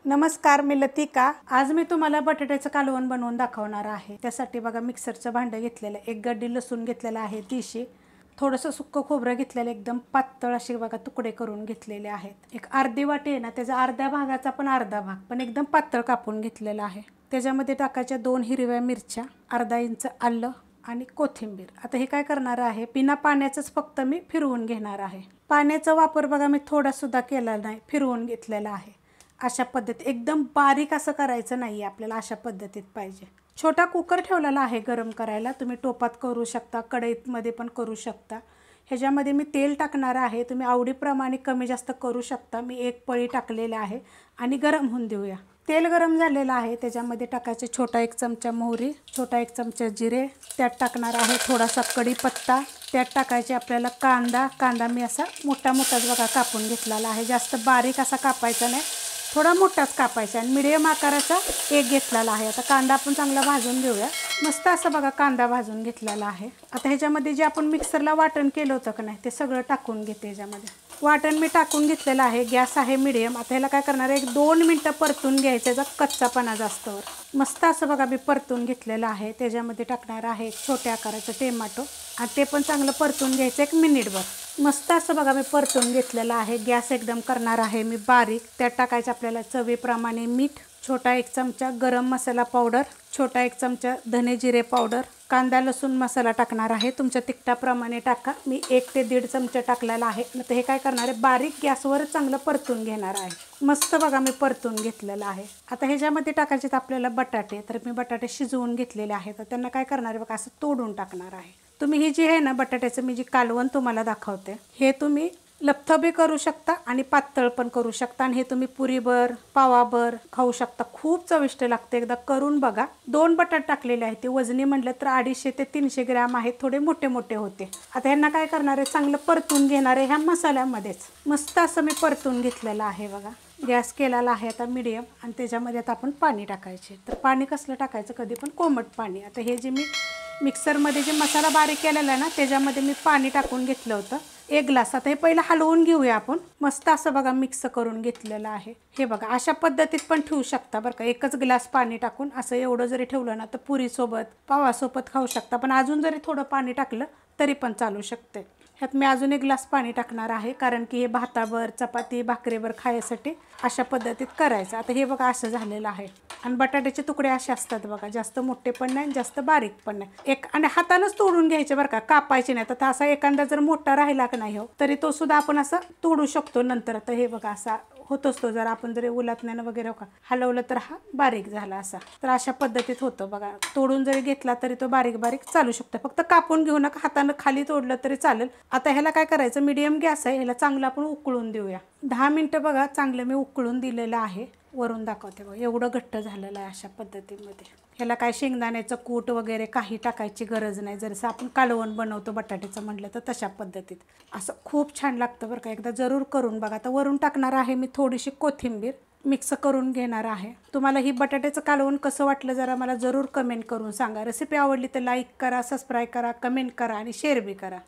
नमस्कार, मी लतिका। आज मी तुम्हाला बटाट्याचं कालवण बनवून दाखवणार आहे। त्यासाठी बघा मिक्सरचं भांडं घेतलेलं, एक गड्डी लसूण घेतलेला आहे, तिशी थोडंसं सुक्क खोबरं घेतलेलं, एकदम पातळ असे बघा तुकडे करून घेतलेले आहेत। एक अर्धी वाटी आहे ना, त्याचा अर्ध्या भागाचा पण अर्धा भाग पण एकदम पातळ कापून घेतलेला आहे। त्याच्यामध्ये टाकायच्या 2 हिरव्या मिरच्या, अर्धा इंच आलं आणि कोथिंबीर। आता हे काय करणार आहे, बिना पाण्याचंच फक्त मी फिरवून घेणार आहे। पाण्याचा वापर बघा मी थोडा सुद्धा केला नाही, फिरवून घेतलेला आहे। अशा पद्धतीत एकदम बारीक असं करायचं नाही, आपल्याला अशा पद्धतीत पाहिजे। छोटा कुकर ठेवलेला आहे गरम करायला, तुम्ही टोपात करू शकता, कढईमध्ये पण करू शकता। ह्याच्यामध्ये मी तेल टाकणार आहे, तुम्ही आवडीप्रमाणे कमी जास्त करू शकता। मी 1 पळी टाकलेले आहे आणि गरम होऊन देऊया। तेल गरम झालेलं आहे, त्याच्यामध्ये टाकायचे छोटा 1 चमचा मोहरी, छोटा 1 चमचा जिरे, त्यात टाकणार आहे थोडासा कढीपत्ता, त्यात टाकायचे आपल्याला कांदा मी असा मोठा मोठाच बघा कापून घेतलेला आहे, जास्त बारीक असा कापायचा नाही, थोडा मोठाच कापायचा आणि मीडियम आकाराचा एक घेतलेला आहे। आता कांदा आपण चांगला भाजून घेऊया। मस्त असं बघा कांदा भाजून घेतलेला आहे। आता ह्याच्यामध्ये जे आपण मिक्सरला वाटण केलं होतं का नाही, ते सगळं टाकून घेते। ह्याच्यामध्ये वाटण मी टाकून घेतलेलं आहे, गॅस आहे मीडियम। आता ह्याला काय करणार आहे, 1-2 मिनटं परतून घ्यायचं, त्याचा कच्चापणा जास्तवर। मस्त असं बघा मी परतून घेतलेलं आहे। त्याच्यामध्ये टाकणार आहे एक छोट्या आकाराचं टोमॅटो आणि ते पण चांगलं परतून घ्यायचं 1 मिनिटभर। मस्त असं बघा मी परतून घेतलेलं आहे। गॅस एकदम करणार आहे मी बारीक। त्यात टाकायचं आपल्याला चवीप्रमाणे मीठ, छोटा 1 चमचा गरम मसाला पावडर, छोटा 1 चमचा धने जिरे पावडर, कांदा लसूण मसाला टाकणार आहे, तुमच्या तिखटाप्रमाणे टाका। मी 1 ते 1.5 चमचा टाकलेला आहे। आता हे काय करणार आहे, बारीक गॅसवर चांगलं परतून घेणार आहे। मस्त बघा मी परतून घेतलेलं आहे। आता ह्याच्यामध्ये टाकायचे आपल्याला बटाटे, तर मी बटाटे शिजवून घेतलेले आहेत, तर त्यांना काय करणार आहे बघा असं तोडून टाकणार आहे। तुम्ही ही जी आहे ना बटाट्याचं मी जी कालवण तुम्हाला दाखवते, हे तुम्ही लपथबी करू शकता आणि पातळ पण करू शकता आणि हे तुम्ही पुरीभर पावाभर खाऊ शकता। खूप चविष्ट लागते, एकदा करून बघा। 2 बटाटे टाकलेले आहेत, ते वजनी म्हटलं तर 250 ते 300 ग्रॅम आहेत, थोडे मोठे मोठे होते। आता ह्यांना काय करणार आहे, चांगलं परतून घेणार आहे ह्या मसाल्यामध्येच। मस्त असं मी परतून घेतलेलं आहे बघा। गॅस केलेला आहे आता मीडियम आणि त्याच्यामध्ये आता आपण पाणी टाकायचे। तर पाणी कसलं टाकायचं, कधी पण कोमट पाणी। आता हे जे मी मिक्सरमध्ये जे मसाला बारीक केलेला आहे ना, त्याच्यामध्ये मी पाणी टाकून घेतलं होतं 1 ग्लास। आता हे पहिलं हलवून घेऊया आपण। मस्त असं बघा मिक्स करून घेतलेलं आहे। हे बघा अशा पद्धतीत पण ठेवू शकता बरं का, 1च ग्लास पाणी टाकून असं एवढं जरी ठेवलं ना तर पुरीसोबत पावासोबत खाऊ शकता। पण अजून जरी थोडं पाणी टाकलं तरी पण चालू शकते। ह्यात मी अजून 1 ग्लास पाणी टाकणार आहे, कारण की हे भातावर चपाती भाकरीवर खायसाठी अशा पद्धतीत करायचं। आता हे बघा असं झालेलं आहे आणि बटाट्याचे तुकडे असे असतात बघा, जास्त मोठे पण नाही जास्त बारीक पण नाही। आणि हातानंच तोडून घ्यायचे बरं का, कापायचे नाही। तर असा एखादा जर मोठा राहिला का नाही हो, तरी तो सुद्धा आपण असं तोडू शकतो नंतर। आता हे बघा असा होतोच तो, जर आपण जरी उलटण्यानं वगैरे का हलवलं तर हा बारीक झाला असा। तर अशा पद्धतीत होतं बघा, तोडून जरी घेतला तरी तो बारीक बारीक चालू शकतो, फक्त कापून घेऊ नका, हातानं खाली तोडलं तरी चालेल। आता ह्याला काय करायचं, मीडियम गॅस आहे, ह्याला चांगलं आपण उकळून देऊया। 10 मिनटं बघा चांगलं मी उकळून दिलेलं आहे। वरून दाखवते बघा, एवढं घट्ट झालेलं आहे अशा पद्धतीमध्ये। ह्याला काय शेंगदाण्याचं कूट वगैरे काही टाकायची गरज नाही, जसं आपण कालवण बनवतो बटाट्याचं म्हटलं तर तशा पद्धतीत असं खूप छान लागतं बरं का, एकदा जरूर करून बघा। आता वरून टाकणार आहे मी थोडीशी कोथिंबीर, मिक्स करून घेणार आहे। तुम्हाला ही बटाट्याचं कालवण कसं वाटलं जरा मला जरूर कमेंट करून सांगा। रेसिपी आवडली तर लाईक करा, सबस्क्राईब करा, कमेंट करा आणि शेअर बी करा।